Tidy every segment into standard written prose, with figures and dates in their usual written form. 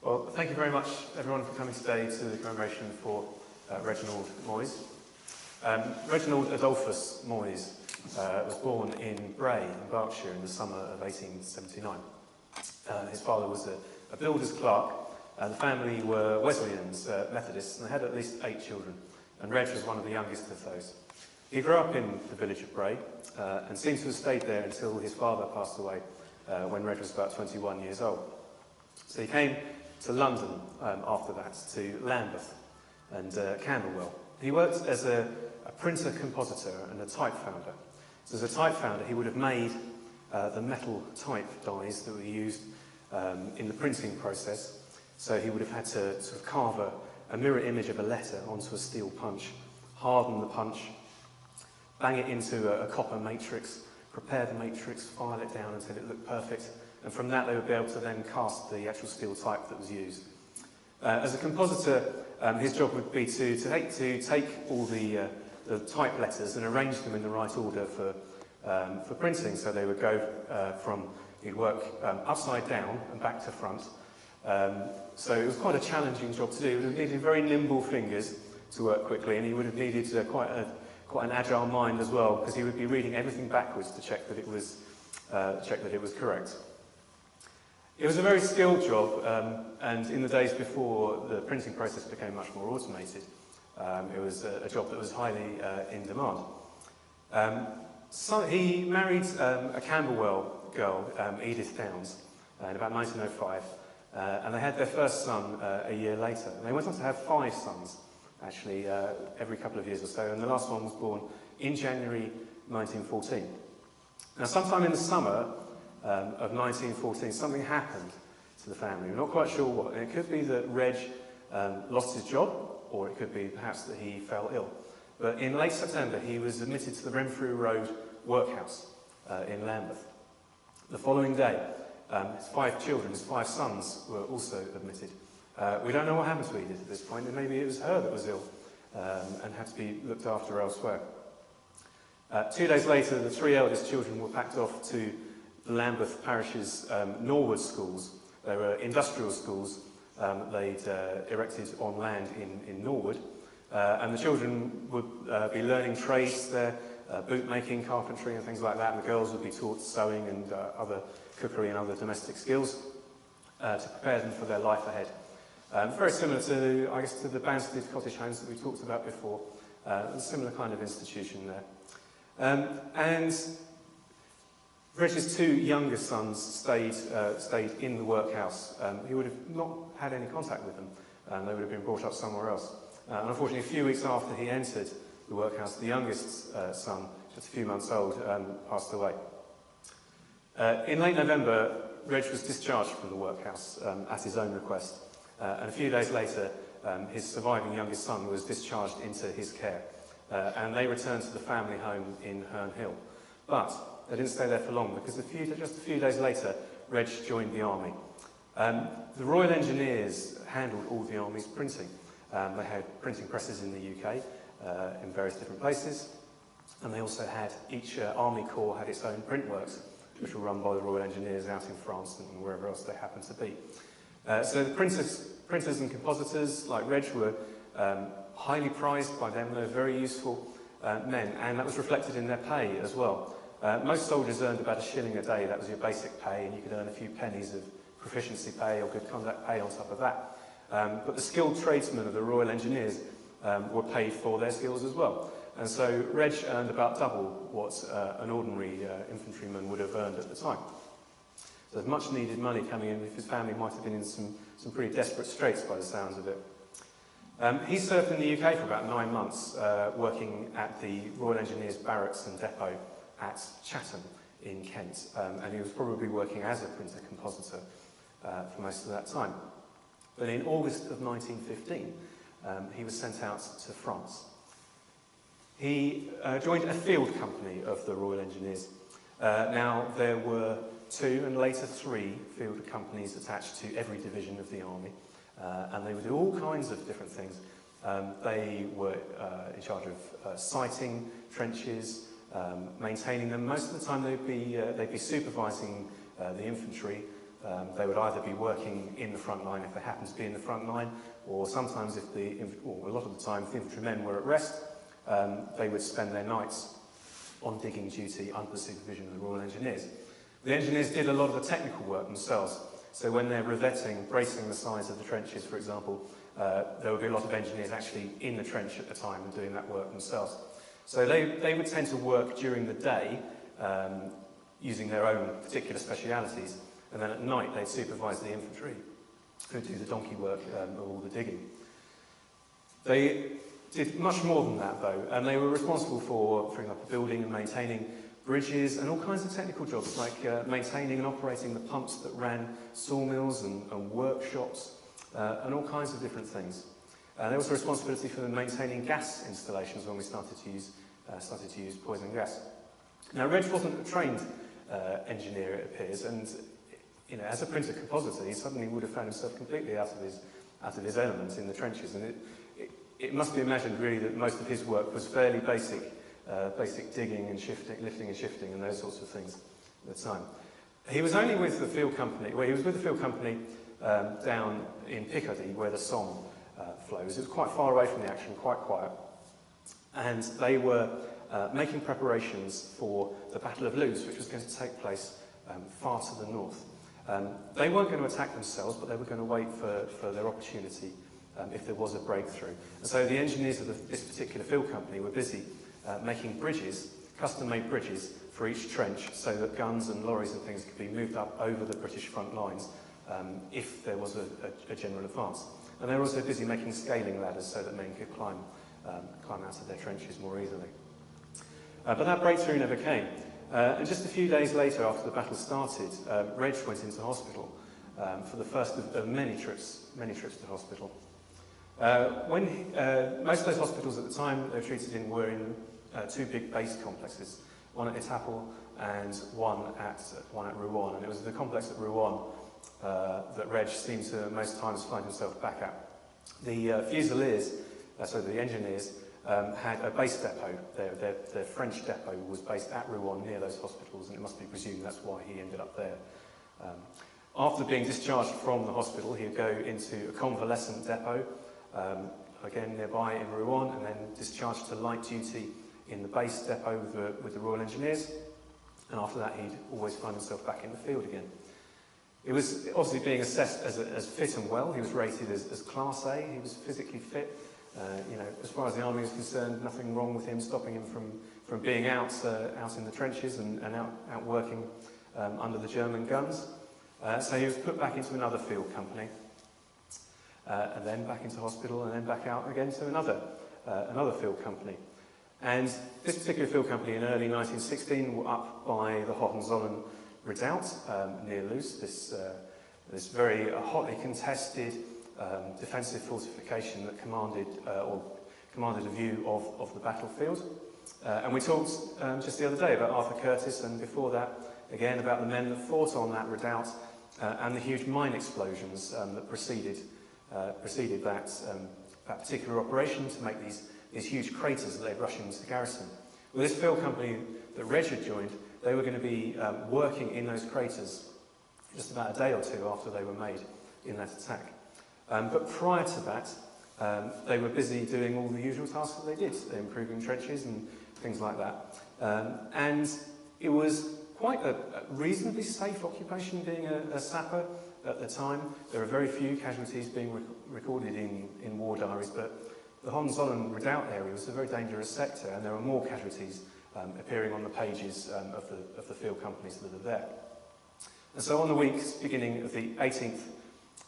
Well, thank you very much, everyone, for coming today to the commemoration for Reginald Moyse. Reginald Adolphus Moyse was born in Bray, in Berkshire, in the summer of 1879. His father was a builder's clerk. The family were Wesleyans, Methodists, and they had at least 8 children, and Reg was one of the youngest of those. He grew up in the village of Bray and seems to have stayed there until his father passed away when Reg was about 21 years old. So he came to London after that, to Lambeth and Camberwell. He worked as a printer compositor and a type founder. So as a type founder, he would have made the metal type dies that were used in the printing process. So he would have had to sort of carve a mirror image of a letter onto a steel punch, harden the punch, bang it into a copper matrix, prepare the matrix, file it down until it looked perfect, and from that they would be able to then cast the actual steel type that was used. As a compositor, his job would be to take all the type letters and arrange them in the right order for printing. So they would go he'd work upside down and back to front. So it was quite a challenging job to do. He would have needed very nimble fingers to work quickly, and he would have needed quite an agile mind as well, because he would be reading everything backwards to check that it was correct. It was a very skilled job, and in the days before the printing process became much more automated, it was a job that was highly in demand. So he married a Camberwell girl, Edith Downs, in about 1905, and they had their first son a year later. And they went on to have 5 sons, actually, every couple of years or so, and the last one was born in January 1914. Now, sometime in the summer of 1914, something happened to the family. We're not quite sure what. And it could be that Reg lost his job, or it could be perhaps that he fell ill. But in late September, he was admitted to the Renfrew Road workhouse in Lambeth. The following day, his 5 children, his 5 sons, were also admitted. We don't know what happened to Edith at this point, and maybe it was her that was ill and had to be looked after elsewhere. 2 days later, the 3 eldest children were packed off to the Lambeth parish's Norwood schools. They were industrial schools they'd erected on land in Norwood, and the children would be learning trades there, bootmaking, carpentry and things like that, and the girls would be taught sewing and other cookery and other domestic skills to prepare them for their life ahead. Very similar to, I guess, to the Banstead cottage homes that we talked about before, a similar kind of institution there. And Reg's 2 younger sons stayed in the workhouse. He would have not had any contact with them, and they would have been brought up somewhere else. And unfortunately, a few weeks after he entered the workhouse, the youngest son, just a few months old, passed away. In late November, Reg was discharged from the workhouse at his own request, and a few days later, his surviving youngest son was discharged into his care, and they returned to the family home in Herne Hill. But they didn't stay there for long, because just a few days later, Reg joined the army. The Royal Engineers handled all the army's printing. They had printing presses in the UK, in various different places, and they also had, each army corps had its own print works, which were run by the Royal Engineers out in France and wherever else they happened to be. So the printers and compositors, like Reg, were highly prized by them. They were very useful men, and that was reflected in their pay as well. Most soldiers earned about £1 a day. That was your basic pay, and you could earn a few pennies of proficiency pay or good conduct pay on top of that. But the skilled tradesmen of the Royal Engineers were paid for their skills as well. And so Reg earned about double what an ordinary infantryman would have earned at the time. So there's much needed money coming in. If his family might have been in some pretty desperate straits by the sounds of it. He served in the UK for about 9 months, working at the Royal Engineers Barracks and Depot at Chatham in Kent, and he was probably working as a printer compositor for most of that time. But in August of 1915, he was sent out to France. He joined a field company of the Royal Engineers. Now, there were 2 and later 3 field companies attached to every division of the army, and they would do all kinds of different things. They were in charge of sighting trenches, maintaining them. Most of the time they'd be supervising the infantry, They would either be working in the front line if they happened to be in the front line, or sometimes if a lot of the time if the infantrymen were at rest, they would spend their nights on digging duty under the supervision of the Royal Engineers. The engineers did a lot of the technical work themselves, so when they're revetting, bracing the sides of the trenches, for example, there would be a lot of engineers actually in the trench at the time and doing that work themselves. So they would tend to work during the day using their own particular specialities, and then at night they'd supervise the infantry who do the donkey work of all the digging. They did much more than that though, and they were responsible for example, building and maintaining bridges and all kinds of technical jobs like maintaining and operating the pumps that ran sawmills and workshops and all kinds of different things. There was a responsibility for maintaining gas installations when we started to use poison gas. Now Reg wasn't a trained engineer, it appears, and as a printer compositor, he suddenly would have found himself completely out of his element in the trenches, and it must be imagined really that most of his work was fairly basic digging and shifting, lifting and shifting, and those sorts of things at the time. He was only with the field company. Well, he was with the field company down in Picardy, where the Somme flows. It was quite far away from the action, quite quiet, and they were making preparations for the Battle of Loos, which was going to take place far to the north. They weren't going to attack themselves, but they were going to wait for their opportunity if there was a breakthrough. And so the engineers of this particular field company were busy making bridges, custom-made bridges for each trench, so that guns and lorries and things could be moved up over the British front lines if there was a general advance. And they were also busy making scaling ladders so that men could climb out of their trenches more easily. But that breakthrough never came. And just a few days later, after the battle started, Reg went into hospital for the first of many trips to hospital. Most of those hospitals at the time they were treated in were in two big base complexes, one at Etaples and one at Rouen. And it was the complex at Rouen that Reg seemed to most times find himself back at. The Fusiliers, so the engineers, had a base depot. Their French depot was based at Rouen near those hospitals, and it must be presumed that's why he ended up there. After being discharged from the hospital, he would go into a convalescent depot, again nearby in Rouen, and then discharged to light duty in the base depot with the Royal Engineers. And after that, he'd always find himself back in the field again. It was obviously being assessed as fit and well. He was rated as Class A. He was physically fit. As far as the army was concerned, nothing wrong with him, stopping him from being out in the trenches and out working under the German guns. So he was put back into another field company, and then back into hospital, and then back out again to another field company. And this particular field company in early 1916 were up by the Hohenzollern redoubt near Loos, this very hotly contested defensive fortification that commanded a view of the battlefield. And we talked just the other day about Arthur Curtis, and before that, again, about the men that fought on that redoubt and the huge mine explosions that preceded that particular operation to make these huge craters that they'd rush into the garrison. Well, this field company that Reg had joined, they were going to be working in those craters just about a day or two after they were made in that attack. But prior to that, they were busy doing all the usual tasks that they did, improving trenches and things like that. And it was quite a reasonably safe occupation being a sapper at the time. There are very few casualties being recorded in war diaries, but the Hohenzollern redoubt area was a very dangerous sector, and there are more casualties appearing on the pages of the field companies that are there. And so on the weeks beginning of the 18th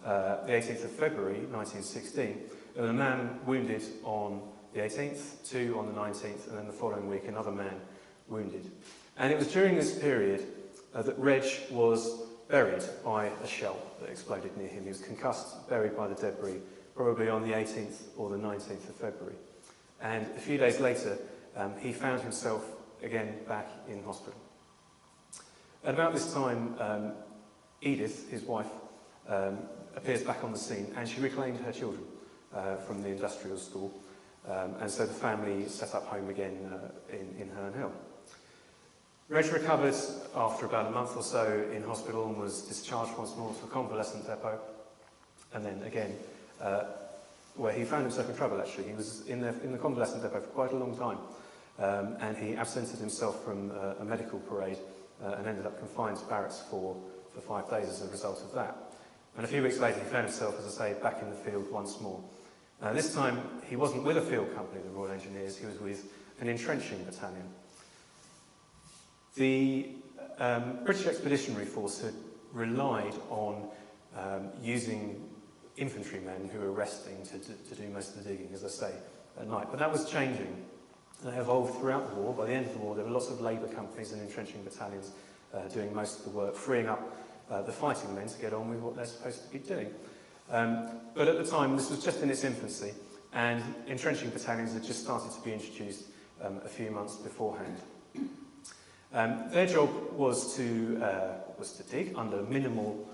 of February 1916, there was a man wounded on the 18th, two on the 19th, and then the following week another man wounded. And it was during this period that Reg was buried by a shell that exploded near him. He was concussed, buried by the debris, probably on the 18th or the 19th of February. And a few days later, he found himself again back in hospital. At about this time, Edith, his wife, appears back on the scene, and she reclaimed her children from the industrial school, and so the family set up home again in Herne Hill. Reg recovered after about a month or so in hospital and was discharged once more to a convalescent depot. And then again, where he found himself in trouble actually. He was in the convalescent depot for quite a long time. And he absented himself from a medical parade and ended up confined to barracks for 5 days as a result of that. And a few weeks later, he found himself, as I say, back in the field once more. This time, he wasn't with a field company, the Royal Engineers, he was with an entrenching battalion. The British Expeditionary Force had relied on using infantrymen who were resting to do most of the digging, as I say, at night. But that was changing. And it evolved throughout the war. By the end of the war, there were lots of labour companies and entrenching battalions doing most of the work, freeing up the fighting men to get on with what they're supposed to be doing. But at the time, this was just in its infancy, and entrenching battalions had just started to be introduced a few months beforehand. Their job was to dig under minimal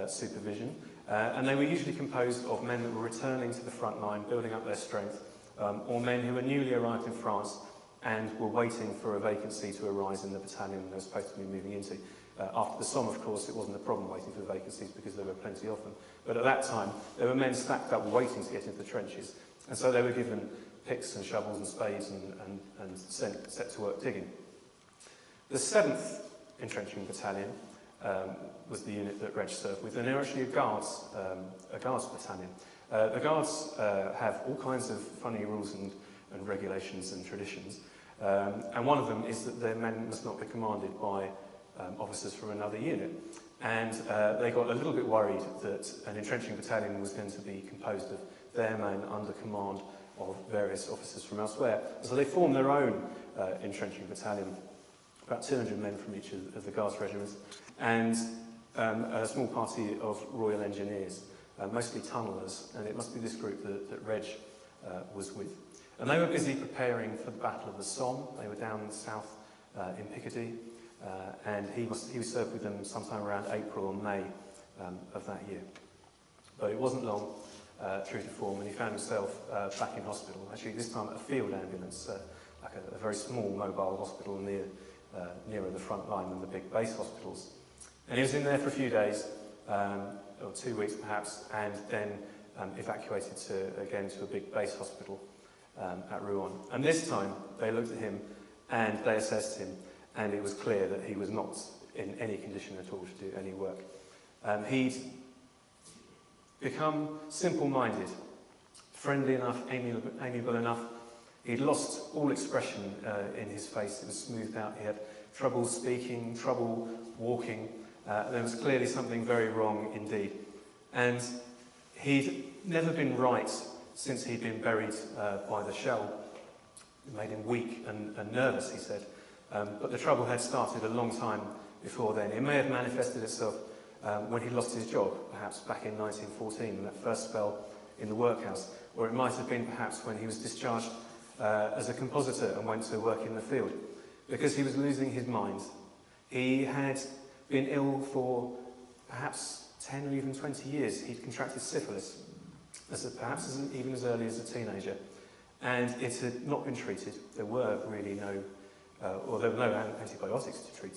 supervision, and they were usually composed of men that were returning to the front line, building up their strength, or men who were newly arrived in France and were waiting for a vacancy to arise in the battalion they were supposed to be moving into. After the Somme, of course, it wasn't a problem waiting for the vacancies because there were plenty of them. But at that time, there were men stacked up waiting to get into the trenches. And so they were given picks and shovels and spades and set to work digging. The 7th Entrenching Battalion was the unit that Reg served with, and they were actually a guards battalion. The guards have all kinds of funny rules and regulations and traditions, and one of them is that their men must not be commanded by officers from another unit. And they got a little bit worried that an entrenching battalion was going to be composed of their men under command of various officers from elsewhere. So they formed their own entrenching battalion, about 200 men from each of the Guards regiments, and a small party of Royal Engineers, mostly tunnellers, and it must be this group that Reg was with. And they were busy preparing for the Battle of the Somme. They were down south in Picardy, and he served with them sometime around April or May of that year. But it wasn't long, true to form, and he found himself back in hospital, actually this time at a field ambulance, like a very small mobile hospital nearer the front line than the big base hospitals. And he was in there for a few days, or 2 weeks perhaps, and then evacuated again to a big base hospital at Rouen. And this time they looked at him and they assessed him, and it was clear that he was not in any condition at all to do any work. He'd become simple-minded, friendly enough, amiable enough. He'd lost all expression in his face. It was smoothed out. He had trouble speaking, trouble walking. There was clearly something very wrong indeed. And he'd never been right since he'd been buried by the shell. It made him weak and nervous, he said. But the trouble had started a long time before then. It may have manifested itself when he lost his job, perhaps back in 1914, in that first spell in the workhouse, or it might have been perhaps when he was discharged as a compositor and went to work in the field, because he was losing his mind. He had been ill for perhaps 10 or even 20 years. He'd contracted syphilis, perhaps even as early as a teenager, and it had not been treated. There were really no antibiotics to treat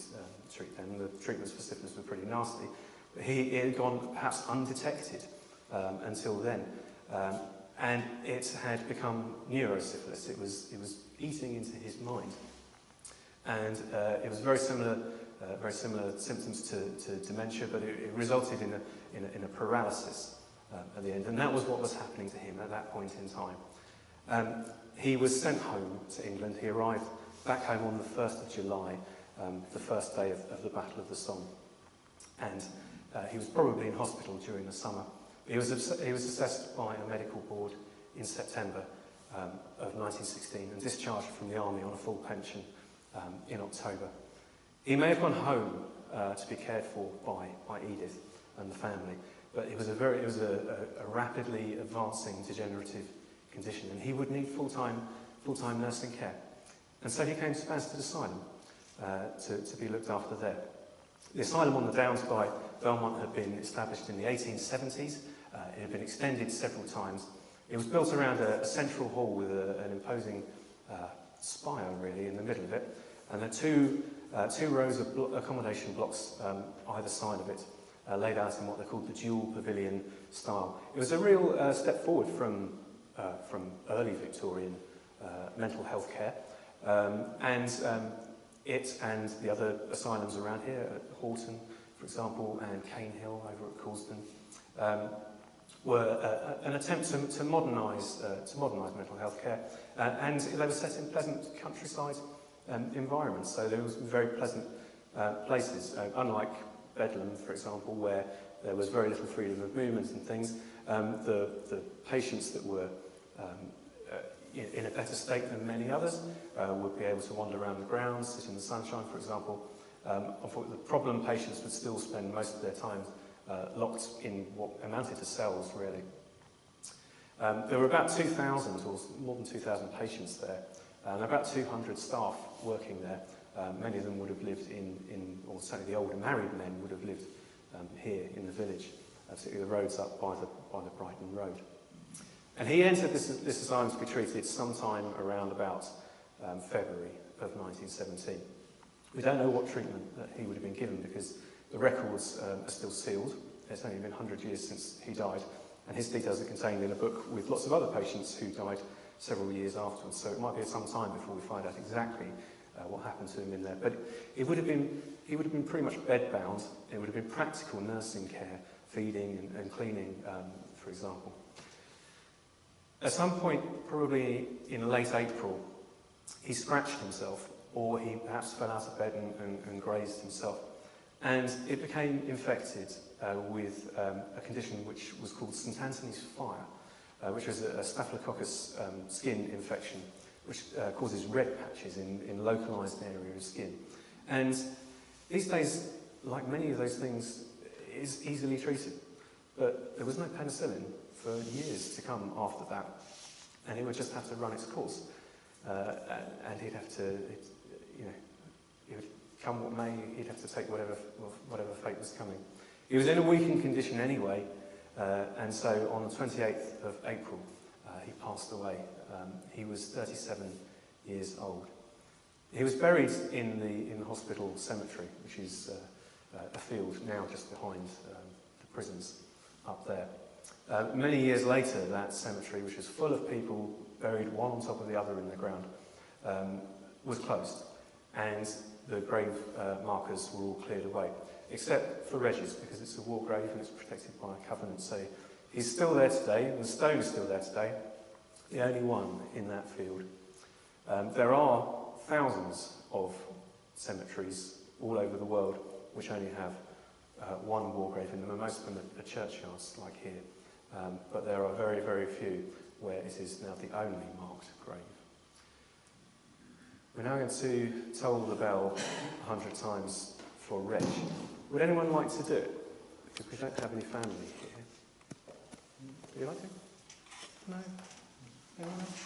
them. The treatments for syphilis were pretty nasty. But he had gone perhaps undetected until then. And it had become neurosyphilis. It was eating into his mind. And it was very similar symptoms to dementia, but it resulted in a paralysis at the end. And that was what was happening to him at that point in time. He was sent home to England. He arrived back home on the 1st of July, the first day of the Battle of the Somme. And he was probably in hospital during the summer. He was assessed by a medical board in September of 1916 and discharged from the army on a full pension in October. He may have gone home to be cared for by Edith and the family, but it was a rapidly advancing degenerative condition, and he would need full-time nursing care. And so he came to Banstead Asylum to be looked after there. The asylum on the Downs by Belmont had been established in the 1870s. It had been extended several times. It was built around a central hall with an imposing spire, really, in the middle of it. And the two two rows of accommodation blocks either side of it, laid out in what they called the dual pavilion style. It was a real step forward from early Victorian mental health care, and it and the other asylums around here, at Horton, for example, and Herne Hill over at Coulsdon, were an attempt to modernise mental health care, and they were set in pleasant countryside environments. So there was very pleasant places, unlike Bedlam, for example, where there was very little freedom of movement and things. The patients that were in a better state than many others would be able to wander around the grounds, sit in the sunshine, for example. The problem patients would still spend most of their time locked in what amounted to cells, really. There were about 2,000, or more than 2,000 patients there, and about 200 staff working there. Many of them would have lived or certainly the older married men would have lived here in the village, particularly the roads up by the Brighton Road. And he entered this asylum to be treated sometime around about February of 1917. We don't know what treatment that he would have been given because the records are still sealed. It's only been 100 years since he died, and his details are contained in a book with lots of other patients who died several years afterwards. So it might be some time before we find out exactly what happened to him in there. But he would have been pretty much bedbound. It would have been practical nursing care, feeding and cleaning, for example. At some point, probably in late April, he scratched himself, or he perhaps fell out of bed and grazed himself. And it became infected with a condition which was called St. Anthony's fire, which was a staphylococcus skin infection, which causes red patches in localised area of skin. And these days, like many of those things, is easily treated. But there was no penicillin for years to come after that, and it would just have to run its course. And he'd have to, it would come what may, he'd have to take whatever fate was coming. He was in a weakened condition anyway, and so on the 28th of April, he passed away. He was 37 years old. He was buried in the hospital cemetery, which is a field now just behind the prisons up there. Many years later, that cemetery, which was full of people buried one on top of the other in the ground, was closed, and the grave markers were all cleared away, except for Reg's, because it's a war grave and it's protected by a covenant. So he's still there today, and the stone is still there today, the only one in that field. There are thousands of cemeteries all over the world which only have one war grave in them, and most of them are churchyards like here. But there are very, very few where it is now the only marked grave. We're now going to toll the bell 100 times for Reg. Would anyone like to do it? Because we don't have any family here. Would you like to? No? Anyone else?